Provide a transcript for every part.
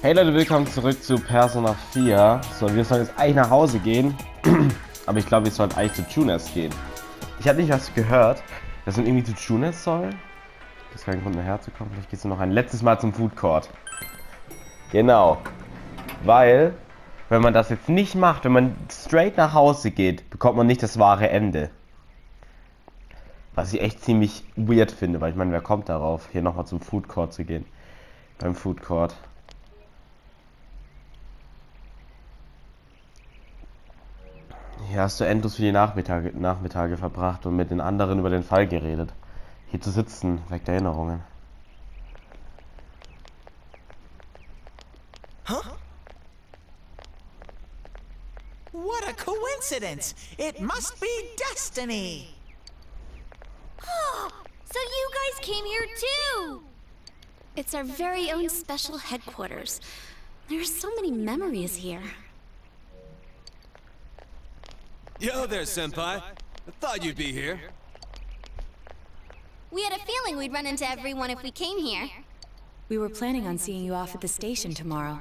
Hey Leute, willkommen zurück zu Persona 4. So, wir sollen jetzt eigentlich nach Hause gehen. Aber ich glaube, wir sollen eigentlich zu Tunes gehen. Ich habe nicht was gehört, dass man irgendwie zu Tunes soll. Das ist kein Grund mehr herzukommen. Vielleicht gehst du noch ein letztes Mal zum Food Court. Genau. Weil, wenn man das jetzt nicht macht, wenn man straight nach Hause geht, bekommt man nicht das wahre Ende. Was ich echt ziemlich weird finde, weil ich meine, wer kommt darauf, hier nochmal zum Food Court zu gehen? Beim Food Court. Hier hast du endlos viele Nachmittage verbracht und mit den anderen über den Fall geredet. Hier zu sitzen, weckt Erinnerungen. Huh? What a coincidence! It must be destiny! So you guys came here too! It's our very own special headquarters. There are so many memories here. Yo there, Senpai. I thought you'd be here. We had a feeling we'd run into everyone if we came here. We were planning on seeing you off at the station tomorrow,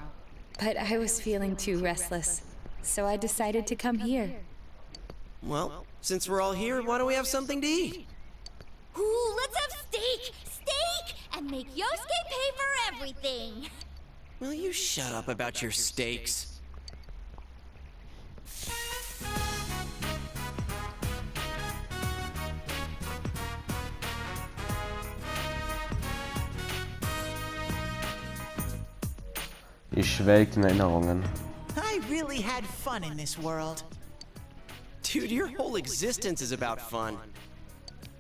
but I was feeling too restless, so I decided to come here. Well, since we're all here, why don't we have something to eat? Ooh, let's have steak! Steak! And make Yosuke pay for everything! Will you shut up about your steaks? Ich schwelgt in Erinnerungen. I really had fun in this world. Dude, your whole existence is about fun.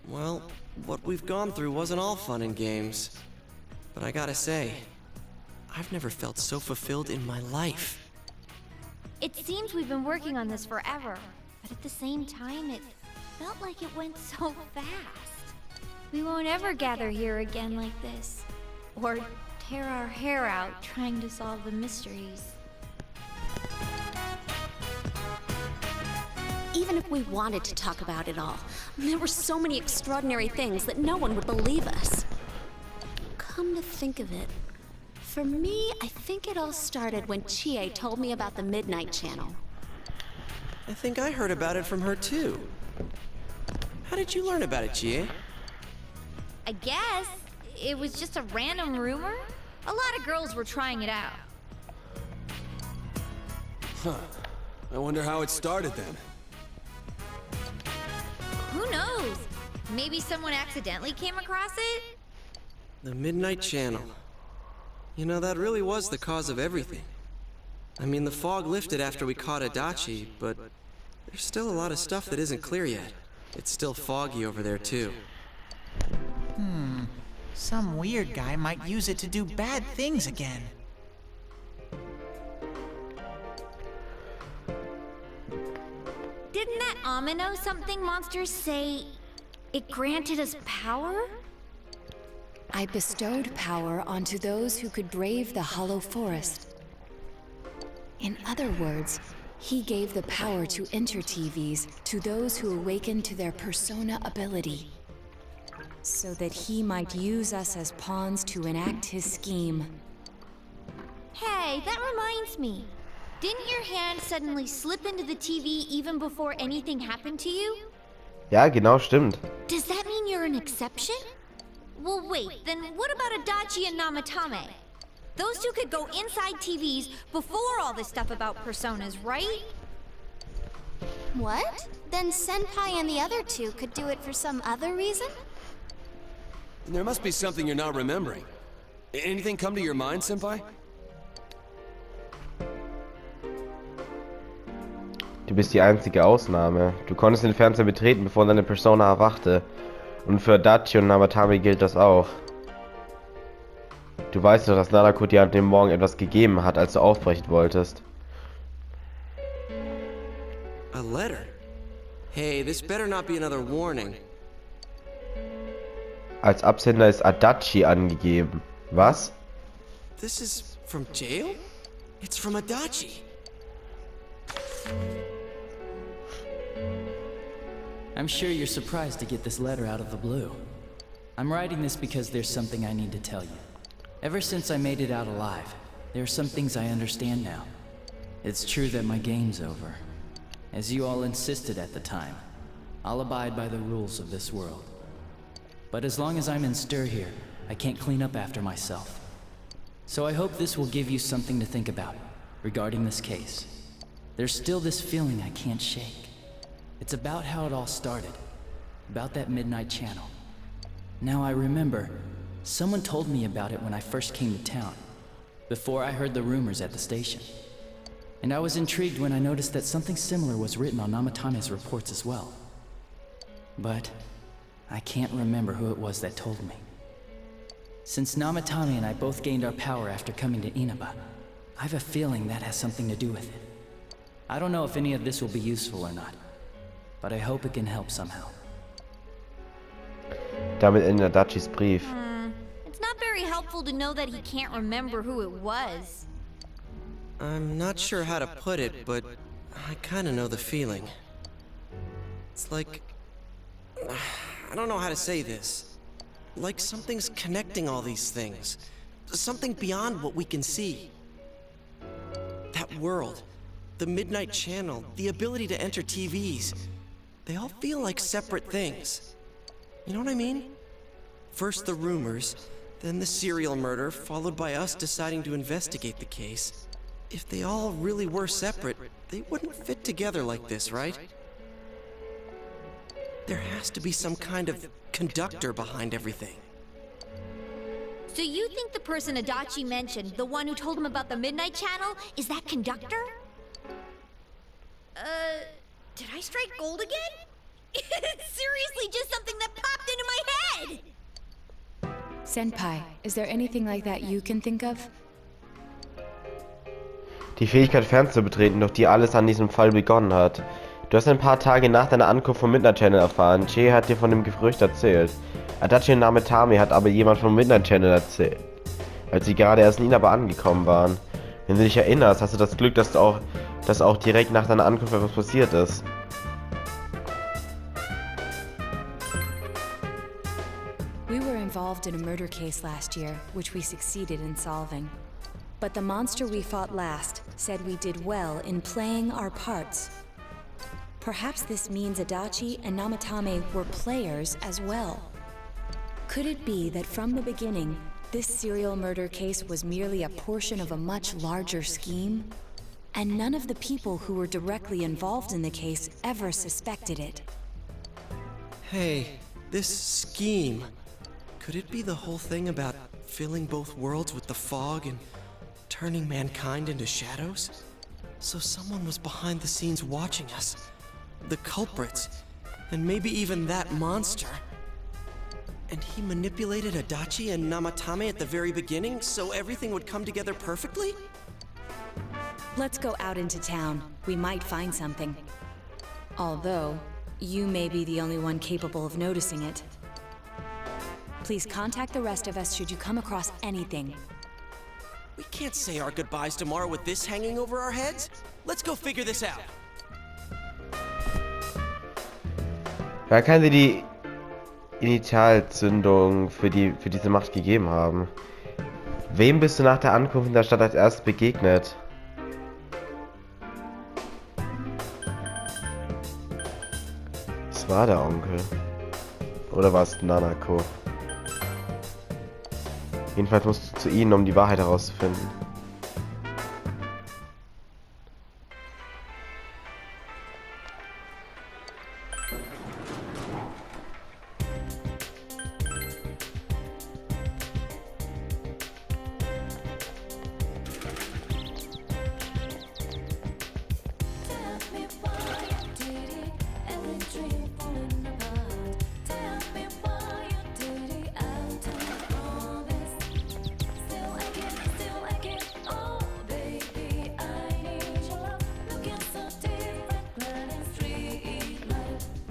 Well, what we've gone through wasn't all fun and games. But I gotta say, I've never felt so fulfilled in my life. It seems we've been working on this forever, but at the same time, it felt like it went so fast. We won't ever gather here again like this. Or tear our hair out trying to solve the mysteries. Even if we wanted to talk about it all, there were so many extraordinary things that no one would believe us. Come to think of it, for me, I think it all started when Chie told me about the Midnight Channel. I think I heard about it from her too. How did you learn about it, Chie? I guess it was just a random rumor. A lot of girls were trying it out. Huh. I wonder how it started then. Who knows? Maybe someone accidentally came across it? The Midnight Channel. You know, that really was the cause of everything. I mean, the fog lifted after we caught Adachi, but there's still a lot of stuff that isn't clear yet. It's still foggy over there, too. Some weird guy might use it to do bad things again. Didn't that Amino something monster say it granted us power? I bestowed power onto those who could brave the Hollow Forest. In other words, he gave the power to enter TVs to those who awakened to their persona ability, so that he might use us as pawns to enact his scheme. Hey, that reminds me. Didn't your hand suddenly slip into the TV even before anything happened to you? Ja, genau, stimmt. Does that mean you're an exception? Well, wait, then what about Adachi and Namatame? Those two could go inside TVs before all this stuff about personas, right? What? Then Senpai and the other two could do it for some other reason? There must be something you're not remembering. Anything come to your mind, Senpai? Du bist die einzige Ausnahme. Du konntest den Fernseher betreten, bevor deine Persona erwachte. Und für Dachi und Namatame gilt das auch. Du weißt doch, dass Nanako dir an dem Morgen etwas gegeben hat, als du aufbrechen wolltest. A letter? Hey, this better not be another warning. Als Absender ist Adachi angegeben. Was? This is from jail? It's from Adachi. I'm sure you're surprised to get this letter out of the blue. I'm writing this because there's something I need to tell you. Ever since I made it out alive, There are some things I understand now. It's true that my game's over. As you all insisted at the time, I'll abide by the rules of this world. But as long as I'm in stir here, I can't clean up after myself. So I hope this will give you something to think about regarding this case. There's still this feeling I can't shake. It's about how it all started, about that midnight channel. Now I remember, someone told me about it when I first came to town, before I heard the rumors at the station. And I was intrigued when I noticed that something similar was written on Namatame's reports as well. But I can't remember who it was that told me. Since Namatame and I both gained our power after coming to Inaba, I have a feeling that has something to do with it. I don't know if any of this will be useful or not, but I hope it can help somehow. Damit endet Adachis Brief. It's not very helpful to know that he can't remember who it was. I'm not sure how to put it, but I kinda know the feeling. It's like... I don't know how to say this. Like something's connecting all these things. Something beyond what we can see. That world, the Midnight Channel, the ability to enter TVs, they all feel like separate things. You know what I mean? First the rumors, then the serial murder, followed by us deciding to investigate the case. If they all really were separate, they wouldn't fit together like this, right? There has to be some kind of conductor behind everything. So you think the person Adachi mentioned, the one who told him about the Midnight Channel, is that conductor? Did I strike gold again? It's seriously just something that popped into my head! Senpai, is there anything like that you can think of? Die Fähigkeit fernzubetreten, durch die alles an diesem Fall begonnen hat. Du hast ein paar Tage nach deiner Ankunft vom Midnight Channel erfahren. Chie hat dir von dem Gerücht erzählt. Adachi und Nametame hat aber jemand vom Midnight Channel erzählt, als sie gerade erst in Inaba angekommen waren. Wenn du dich erinnerst, hast du das Glück, dass auch direkt nach deiner Ankunft etwas passiert ist. We were involved in a murder case last year, which we succeeded in solving. But the monster we fought last said we did well in playing our parts. Perhaps this means Adachi and Namatame were players as well. Could it be that from the beginning, this serial murder case was merely a portion of a much larger scheme? And none of the people who were directly involved in the case ever suspected it. Hey, this scheme. Could it be the whole thing about filling both worlds with the fog and turning mankind into shadows? So someone was behind the scenes watching us. The culprits. And maybe even that monster. And he manipulated Adachi and Namatame at the very beginning so everything would come together perfectly? Let's go out into town. We might find something. Although, you may be the only one capable of noticing it. Please contact the rest of us should you come across anything. We can't say our goodbyes tomorrow with this hanging over our heads. Let's go figure this out. Wer kann dir die Initialzündung für diese Macht gegeben haben? Wem bist du nach der Ankunft in der Stadt als erstes begegnet? Das war der Onkel. Oder war es Nanako? Jedenfalls musst du zu ihnen, um die Wahrheit herauszufinden.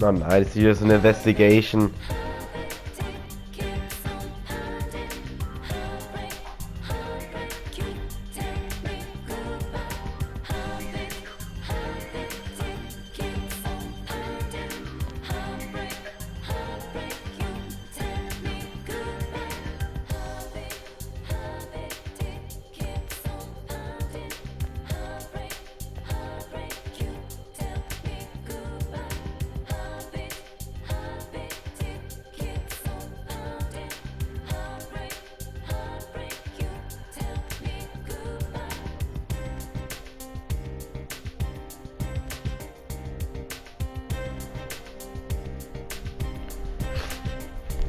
Oh nein, das ist wieder so eine Investigation.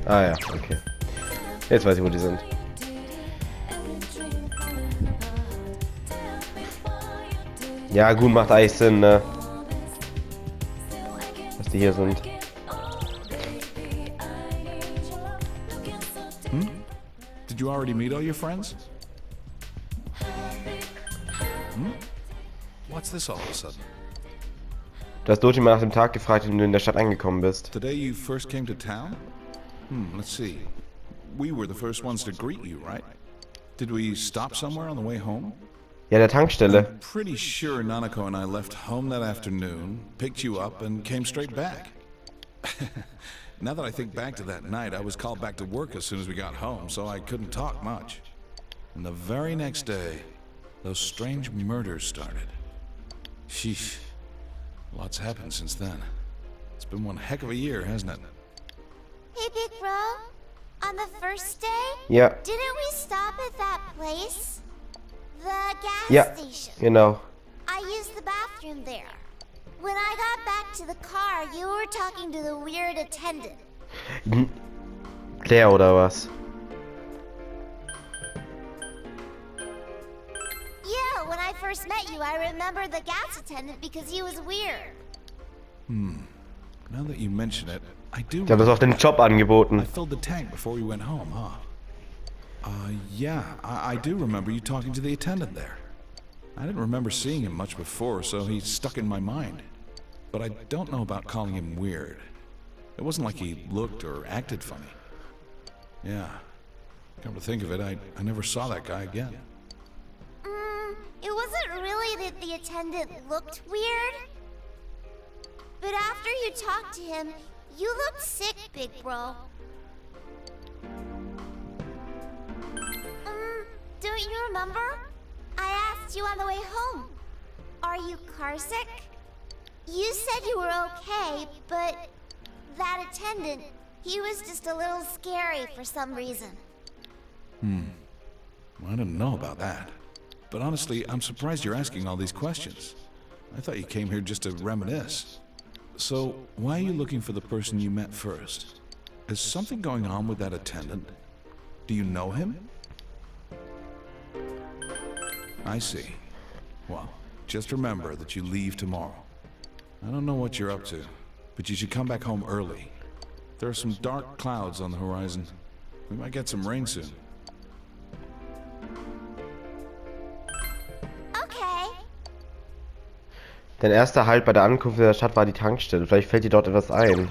Ah ja, okay. Jetzt weiß ich, wo die sind. Ja, gut, macht eigentlich Sinn, ne? Dass die hier sind. Did you already meet all your friends? What's this all of a sudden? Du hast Doji mal nach dem Tag gefragt, wenn du in der Stadt angekommen bist. The day you first came to town? Let's see. We were the first ones to greet you, right? Did we stop somewhere on the way home? Ja, der Tankstelle. I'm pretty sure Nanako and I left home that afternoon, picked you up, and came straight back. Now that I think back to that night, I was called back to work as soon as we got home, so I couldn't talk much. And the very next day, those strange murders started. Sheesh. Lots happened since then. It's been one heck of a year, hasn't it? Hey, big bro. On the first day? Ja. Didn't we stop at that place? The gas Ja, station. genau. I used the bathroom there. When I got back to the car, you were talking to the weird attendant. Claire oder was? Yeah, when I first met you, I remember the gas attendant because he was weird. Now that you mention it, I do. Ich habe das auf den Job angeboten. I filled the tank before we went home, huh? Yeah, I do remember you talking to the attendant there. I didn't remember seeing him much before, so he's stuck in my mind. But I don't know about calling him weird. It wasn't like he looked or acted funny. Yeah. Come to think of it, I never saw that guy again. It wasn't really that the attendant looked weird. But after you talked to him, you looked sick, big bro. Don't you remember? I asked you on the way home. Are you carsick? You said you were okay, but that attendant, he was just a little scary for some reason. I didn't know about that. But honestly, I'm surprised you're asking all these questions. I thought you came here just to reminisce. So, why are you looking for the person you met first? Is something going on with that attendant? Do you know him? I see. Well, just remember that you leave tomorrow. I don't know what you're up to, but you should come back home early. There are some dark clouds on the horizon. We might get some rain soon. Okay. Dein erster Halt bei der Ankunft in der Stadt war die Tankstelle. Vielleicht fällt dir dort etwas ein.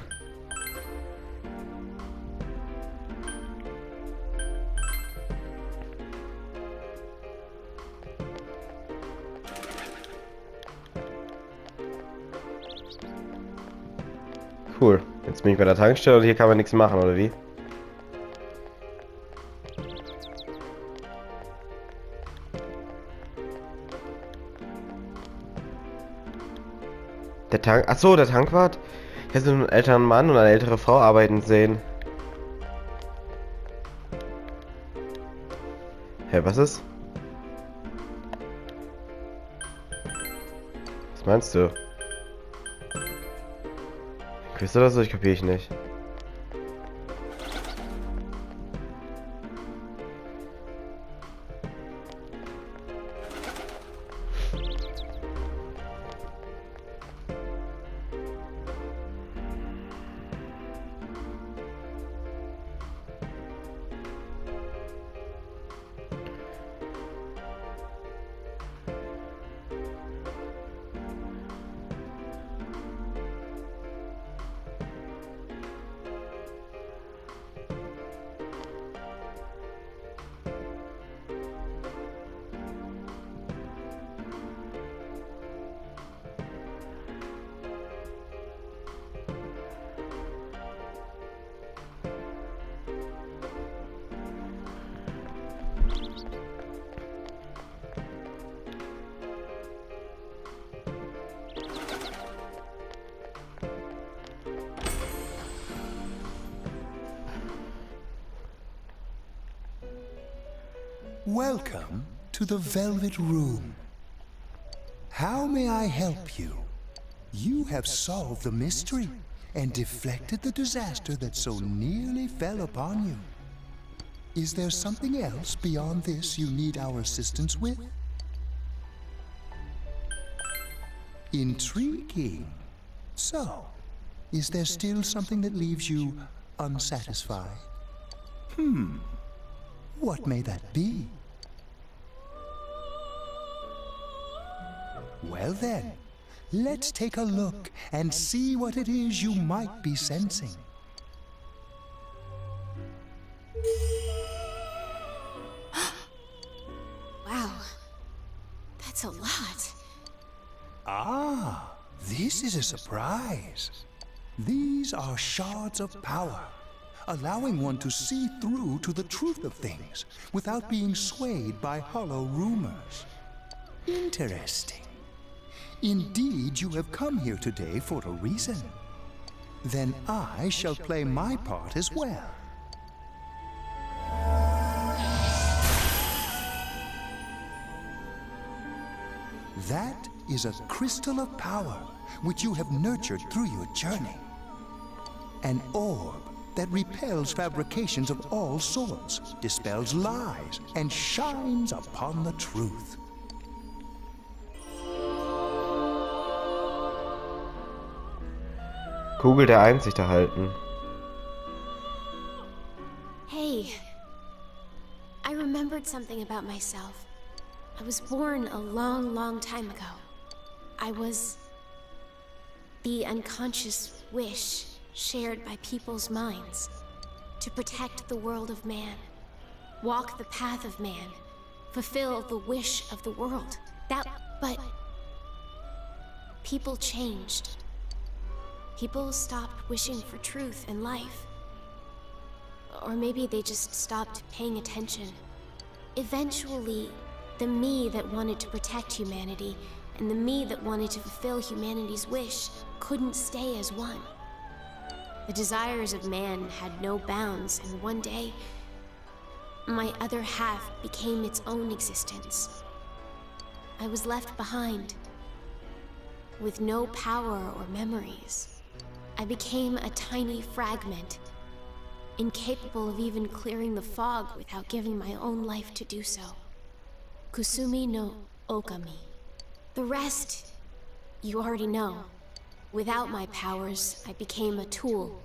Cool. Jetzt bin ich bei der Tankstelle und hier kann man nichts machen, oder wie? Der Tank... Achso, der Tankwart? Ich habe so einen älteren Mann und eine ältere Frau arbeiten sehen. Hä, was ist? Was meinst du? Quiz oder so? Ich kapiere ich nicht. Welcome to the Velvet Room. How may I help you? You have solved the mystery. and deflected the disaster that so nearly fell upon you. Is there something else beyond this you need our assistance with? Intriguing. So, is there still something that leaves you unsatisfied? What may that be? Well then, let's take a look and see what it is you might be sensing. Wow. That's a lot. Ah, this is a surprise. These are shards of power, allowing one to see through to the truth of things without being swayed by hollow rumors. Interesting. Indeed, you have come here today for a reason. Then I shall play my part as well. That is a crystal of power which you have nurtured through your journey. An orb that repels fabrications of all sorts, dispels lies, and shines upon the truth. Kugel der Einsicht erhalten. Hey, I remembered something about myself. I was born a long, long time ago. I was the unconscious wish shared by people's minds to protect the world of man, walk the path of man, fulfill the wish of the world. But people changed. People stopped wishing for truth and life. Or maybe they just stopped paying attention. Eventually, the me that wanted to protect humanity and the me that wanted to fulfill humanity's wish couldn't stay as one. The desires of man had no bounds, and one day, my other half became its own existence. I was left behind, with no power or memories. I became a tiny fragment, incapable of even clearing the fog without giving my own life to do so. Kusumi no Okami. The rest, you already know. Without my powers, I became a tool,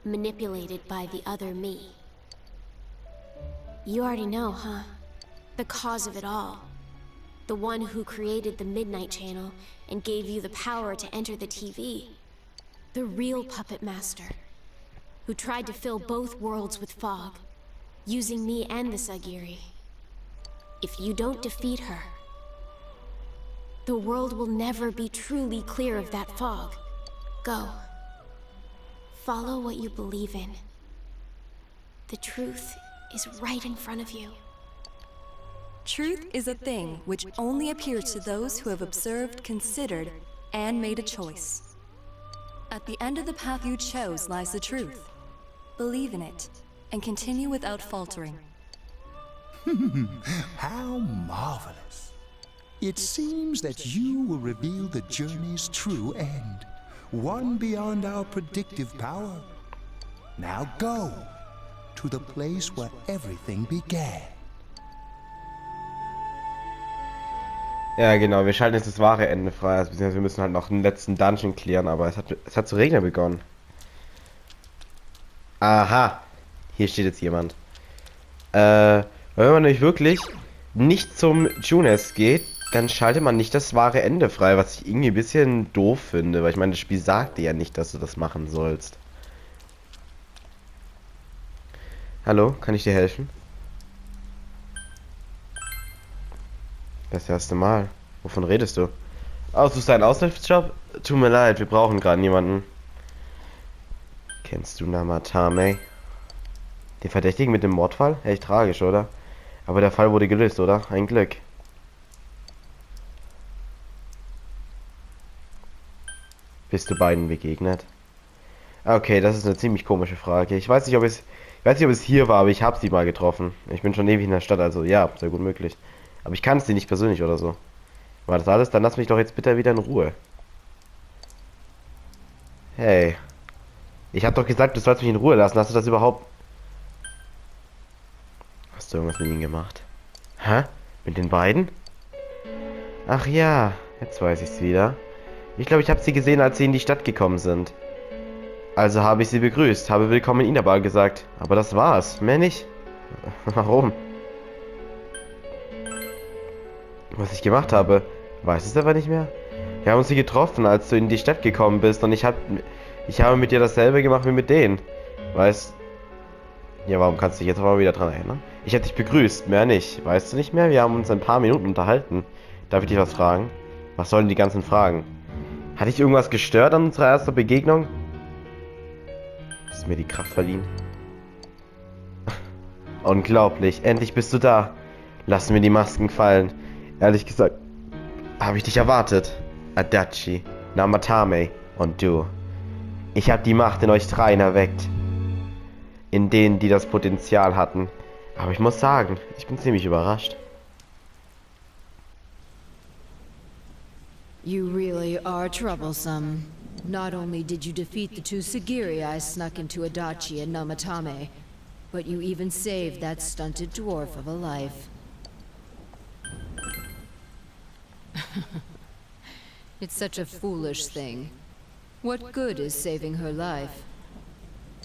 manipulated by the other me. You already know, huh? The cause of it all. The one who created the Midnight Channel and gave you the power to enter the TV. The real puppet master, who tried to fill both worlds with fog, using me and the Sagiri. If you don't defeat her, the world will never be truly clear of that fog. Go. Follow what you believe in. The truth is right in front of you. Truth is a thing which only appears to those who have observed, considered, and made a choice. At the end of the path you chose lies the truth. Believe in it, and continue without faltering. How marvelous. It seems that you will reveal the journey's true end, one beyond our predictive power. Now go to the place where everything began. Ja, genau, wir schalten jetzt das wahre Ende frei. Also, beziehungsweise wir müssen halt noch einen letzten Dungeon clearen, aber es hat zu regnen begonnen. Aha, hier steht jetzt jemand. Wenn man nämlich wirklich nicht zum Tunes geht, dann schaltet man nicht das wahre Ende frei, was ich irgendwie ein bisschen doof finde, weil ich meine, das Spiel sagt dir ja nicht, dass du das machen sollst. Hallo, kann ich dir helfen? Das erste Mal. Wovon redest du? Oh, suchst du einen Aushilfsjob? Tut mir leid, wir brauchen gerade niemanden. Kennst du Namatame? Den Verdächtigen mit dem Mordfall? Echt tragisch, oder? Aber der Fall wurde gelöst, oder? Ein Glück. Bist du beiden begegnet? Okay, das ist eine ziemlich komische Frage. Ich weiß nicht, ob es hier war, aber ich habe sie mal getroffen. Ich bin schon ewig in der Stadt, also ja, sehr gut möglich. Aber ich kannte sie nicht persönlich oder so. War das alles? Dann lass mich doch jetzt bitte wieder in Ruhe. Hey, Ich hab doch gesagt, du sollst mich in Ruhe lassen. Hast du das überhaupt... Hast du irgendwas mit ihnen gemacht? Hä? Mit den beiden? Ach ja, jetzt weiß ich's wieder. Ich glaube, ich habe sie gesehen, als sie in die Stadt gekommen sind. Also habe ich sie begrüßt, habe Willkommen in Inabal gesagt. Aber das war's, mehr nicht. Warum? Was ich gemacht habe, weiß es aber nicht mehr. Wir haben uns sie getroffen, als du in die Stadt gekommen bist und ich habe mit dir dasselbe gemacht wie mit denen. Weißt... Ja, warum kannst du dich jetzt aber wieder dran erinnern? Ich habe dich begrüßt, mehr nicht. Weißt du nicht mehr? Wir haben uns ein paar Minuten unterhalten. Darf ich dich was fragen? Was sollen die ganzen Fragen? Hat dich irgendwas gestört an unserer ersten Begegnung? Hast du mir die Kraft verliehen? Unglaublich, endlich bist du da. Lass mir die Masken fallen. Ehrlich gesagt, habe ich dich erwartet. Adachi, Namatame und du. Ich habe die Macht in euch dreien erweckt. In denen, die das Potenzial hatten. Aber ich muss sagen, ich bin ziemlich überrascht. You really are troublesome. Not only did you defeat the two Sagiri I snuck into Adachi and Namatame, but you even saved that stunted dwarf of a life. It's such a foolish thing. What good is saving her life?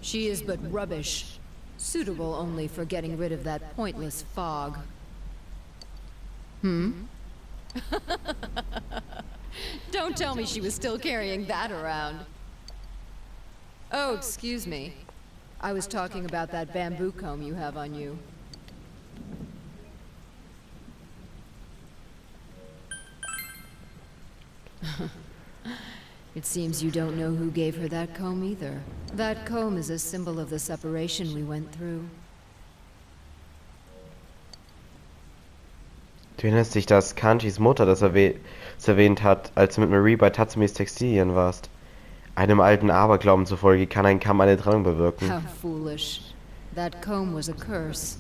She is but rubbish, suitable only for getting rid of that pointless fog. Don't tell me she was still carrying that around. Oh, excuse me. I was talking about that bamboo comb you have on you. It seems you don't know who gave her that comb either. That comb is a symbol of the separation we went through. Du erinnerst dich, dass Kanjis Mutter das erwähnt hat, als du mit Marie bei Tatsumis Textilien warst. Einem alten Aberglauben zufolge kann ein Kamm eine Trennung bewirken. How foolish. That comb was a curse.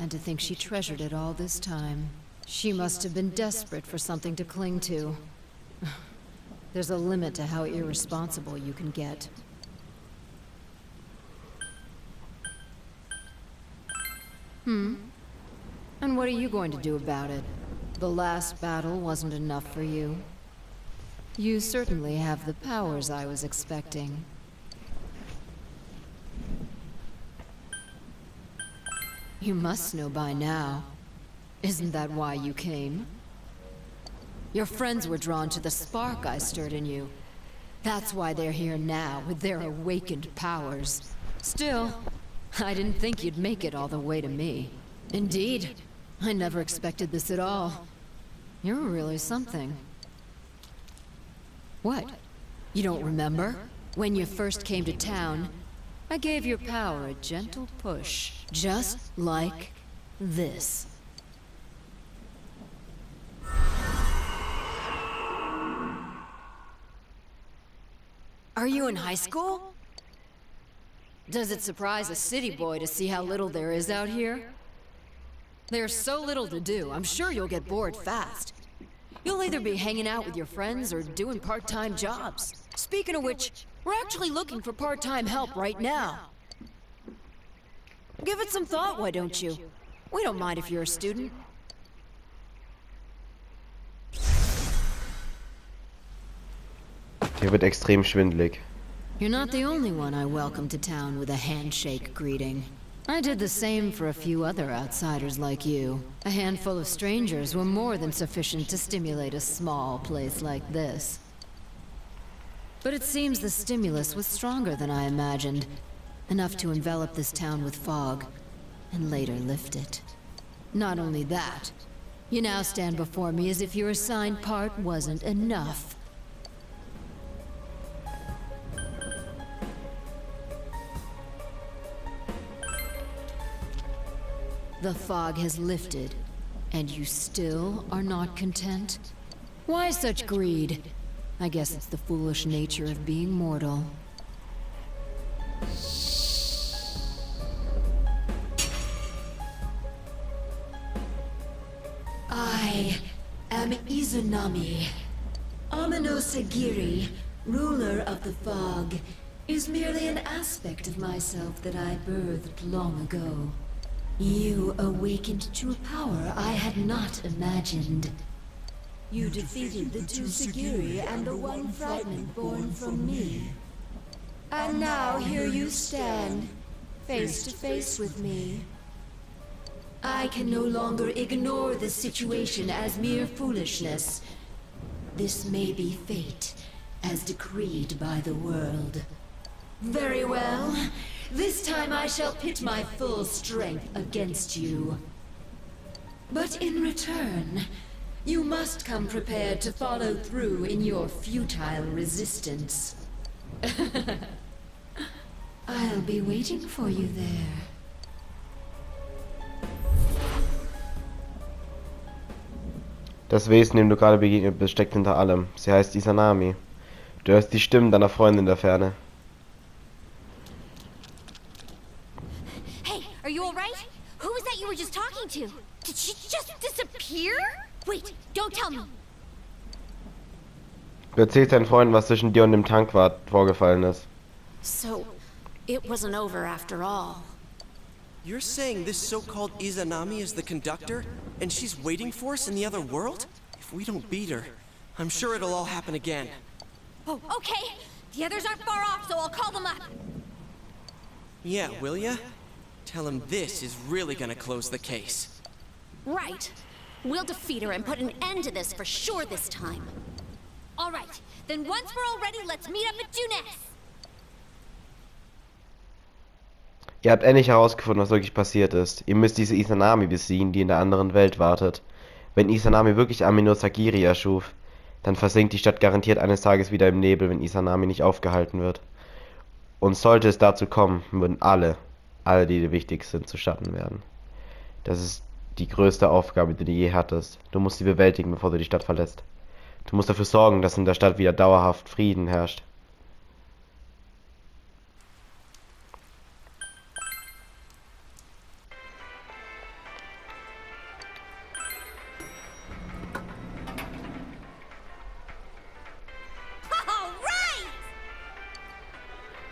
And to think she treasured it all this time. She must have been desperate for something to cling to. There's a limit to how irresponsible you can get. And what are you going to do about it? The last battle wasn't enough for you. You certainly have the powers I was expecting. You must know by now. Isn't that why you came? Your friends were drawn to the spark I stirred in you. That's why they're here now, with their awakened powers. Still, I didn't think you'd make it all the way to me. Indeed, I never expected this at all. You're really something. What? You don't remember? When you first came to town, I gave your power a gentle push. Just like this. Are you in high school? Does it surprise a city boy to see how little there is out here? There's so little to do, I'm sure you'll get bored fast. You'll either be hanging out with your friends or doing part-time jobs. Speaking of which, we're actually looking for part-time help right now. Give it some thought, why don't you? We don't mind if you're a student. Dir wird extrem schwindelig. You're not the only one I welcomed to town with a handshake greeting. I did the same for a few other outsiders like you. A handful of strangers were more than sufficient to stimulate a small place like this. But it seems the stimulus was stronger than I imagined. Enough to envelop this town with fog, and later lift it. Not only that, you now stand before me as if your assigned part wasn't enough. The fog has lifted, and you still are not content? Why such greed? I guess it's the foolish nature of being mortal. I am Izunami, Amino Sagiri, ruler of the fog, is merely an aspect of myself that I birthed long ago. You awakened to a power I had not imagined. You defeated the two Sagiri and the one fragment born from me. And now here you stand, face to face with me. I can no longer ignore the situation as mere foolishness. This may be fate, as decreed by the world. Very well. This time I shall pit my full strength against you. But in return, you must come prepared to follow through in your futile resistance. I'll be waiting for you there. Das Wesen, dem du gerade begegnet bist, steckt hinter allem. Sie heißt Izanami. Du hörst die Stimmen deiner Freunde in der Ferne. Hey, are you alright? Who was that you were just talking to? Did she just disappear? Wait, don't tell me. Du erzählst deinen Freunden, was zwischen dir und dem Tank vorgefallen ist. So, it wasn't over after all. You're saying this so-called Izanami is the conductor, and she's waiting for us in the other world? If we don't beat her, I'm sure it'll all happen again. Oh, okay. The others aren't far off, so I'll call them up. Yeah, will ya? Tell them this is really gonna close the case. Right. We'll defeat her and put an end to this for sure this time. Alright, then once we're all ready, let's meet up at Junes. Ihr habt endlich herausgefunden, was wirklich passiert ist. Ihr müsst diese Izanami besiegen, die in der anderen Welt wartet. Wenn Izanami wirklich Amino Sagiri erschuf, dann versinkt die Stadt garantiert eines Tages wieder im Nebel, wenn Izanami nicht aufgehalten wird. Und sollte es dazu kommen, würden alle, die wichtig sind, zustatten werden. Das ist die größte Aufgabe, die du je hattest. Du musst sie bewältigen, bevor du die Stadt verlässt. Du musst dafür sorgen, dass in der Stadt wieder dauerhaft Frieden herrscht.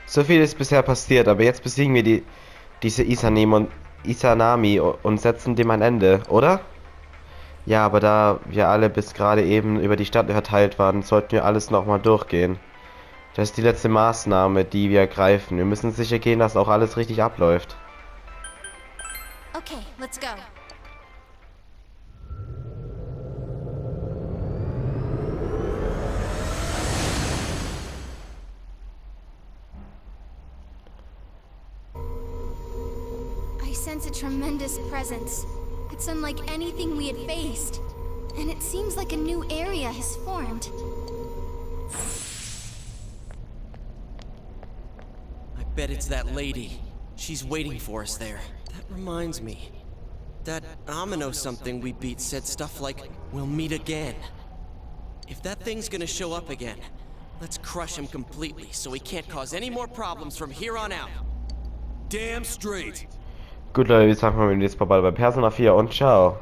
So viel ist bisher passiert, aber jetzt besiegen wir diese Izanami und setzen dem ein Ende, oder? Ja, aber da wir alle bis gerade eben über die Stadt verteilt waren, sollten wir alles nochmal durchgehen. Das ist die letzte Maßnahme, die wir ergreifen. Wir müssen sicher gehen, dass auch alles richtig abläuft. Okay, let's go. I sense a tremendous presence. It's unlike anything we had faced. And it seems like a new area has formed. I bet it's that lady. She's waiting for us there. That reminds me. That Amino something we beat said stuff like, "We'll meet again." If that thing's gonna show up again, let's crush him completely so he can't cause any more problems from here on out. Damn straight. Gut, Leute, wir sagen mal, wir sehen uns bald bei Persona 4 und ciao.